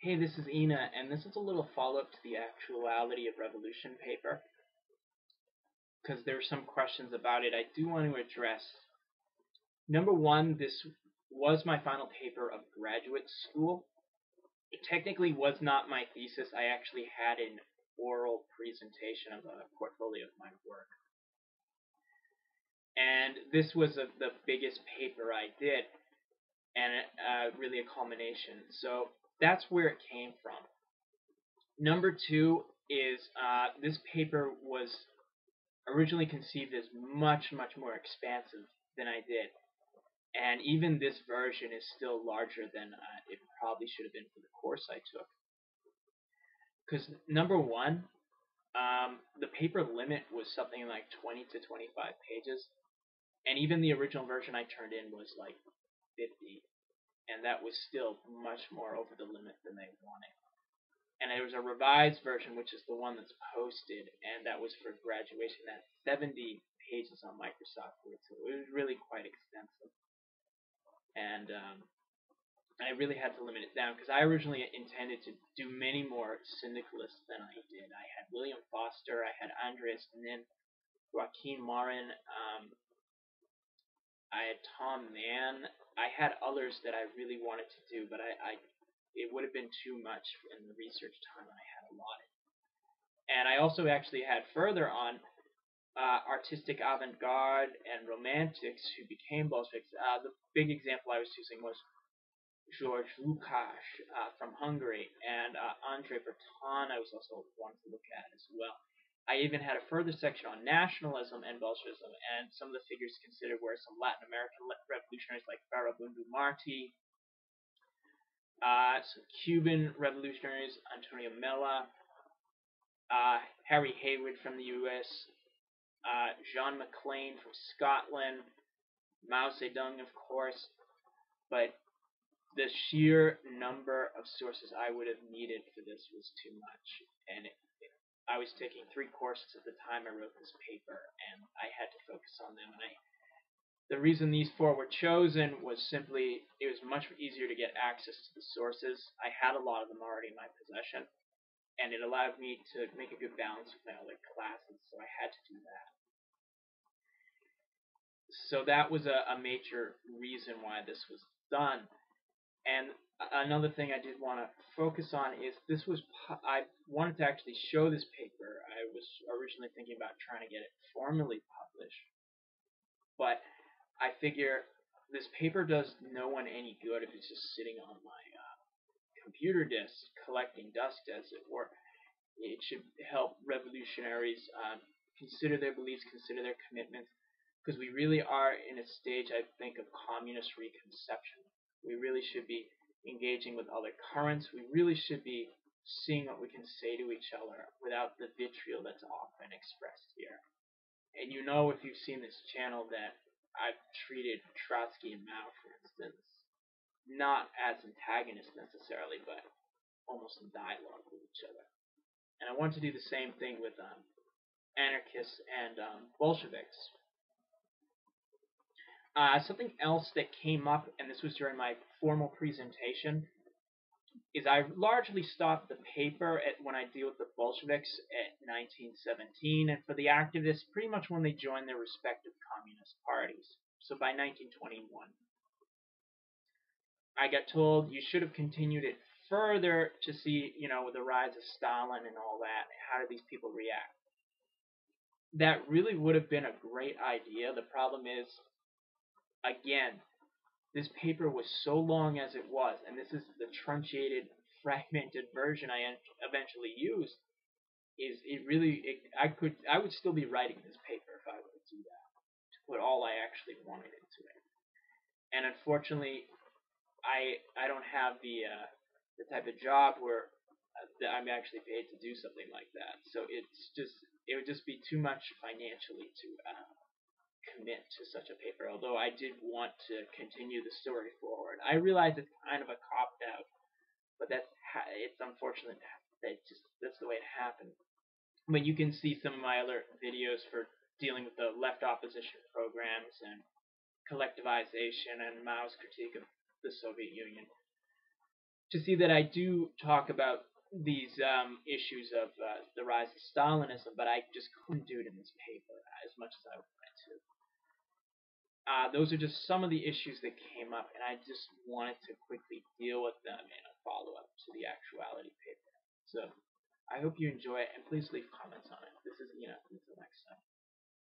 Hey, this is Enaa, and this is a little follow-up to the Actuality of Revolution paper, because there are some questions about it I do want to address. Number one, this was my final paper of graduate school. It technically was not my thesis. I actually had an oral presentation of a portfolio of my work. And this was the biggest paper I did, and really a culmination. So that's where it came from. Number two is this paper was originally conceived as much more expansive than I did, and even this version is still larger than it probably should have been for the course I took. Because number one, the paper limit was something like 20 to 25 pages, and even the original version I turned in was like 50, and that was still much more over the limit than they wanted. And there was a revised version, which is the one that's posted, and that was for graduation. That's 70 pages on Microsoft Word, so it was really quite extensive. And I really had to limit it down because I originally intended to do many more syndicalists than I did. I had William Foster, I had Andreas Nin, Joaquin Marin, I had Tom Mann. I had others that I really wanted to do, but it would have been too much in the research time I had allotted. And I also actually had further on artistic avant-garde and romantics who became Bolsheviks. The big example I was choosing was George Lukács from Hungary, and André Breton I was also wanting to look at as well. I even had a further section on nationalism and Bolshevism, and some of the figures considered were some Latin American revolutionaries like Farabundu Martí, some Cuban revolutionaries, Antonio Mella, Harry Haywood from the U.S., John McClain from Scotland, Mao Zedong, of course, but the sheer number of sources I would have needed for this was too much, and I was taking 3 courses at the time I wrote this paper, and I had to focus on them. And the reason these 4 were chosen was simply it was much easier to get access to the sources. I had a lot of them already in my possession, and it allowed me to make a good balance with my other classes, so I had to do that. So that was a major reason why this was done. And another thing I did want to focus on is I wanted to actually show this paper. I was originally thinking about trying to get it formally published, but I figure this paper does no one any good if it's just sitting on my computer disk collecting dust, as it were. It should help revolutionaries consider their beliefs, consider their commitments, because we really are in a stage, I think, of communist reconception. We really should be engaging with other currents. We really should be seeing what we can say to each other without the vitriol that's often expressed here. And you know, if you've seen this channel, that I've treated Trotsky and Mao, for instance, not as antagonists necessarily, but almost in dialogue with each other. And I want to do the same thing with anarchists and Bolsheviks. Something else that came up, and this was during my formal presentation, is I largely stopped the paper when I deal with the Bolsheviks at 1917, and for the activists, pretty much when they joined their respective communist parties. So by 1921. I got told you should have continued it further to see, with the rise of Stalin and all that, how do these people react? That really would have been a great idea. The problem is, again, this paper was so long as it was, and this is the truncated, fragmented version I eventually used. I would still be writing this paper if I were to do that, to put all I actually wanted into it. And unfortunately, I don't have the type of job where that I'm actually paid to do something like that. So it would just be too much financially to commit to such a paper, although I did want to continue the story forward. I realize it's kind of a cop-out, but it's unfortunate that's the way it happened. But you can see some of my other videos for dealing with the left opposition programs and collectivization and Mao's critique of the Soviet Union. to see that I do talk about these issues of the rise of Stalinism, but I just couldn't do it in this paper as much as I wanted to. Those are just some of the issues that came up, and I just wanted to quickly deal with them in a follow-up to the Actuality paper. So I hope you enjoy it, and please leave comments on it. This is Enaa. Until next time.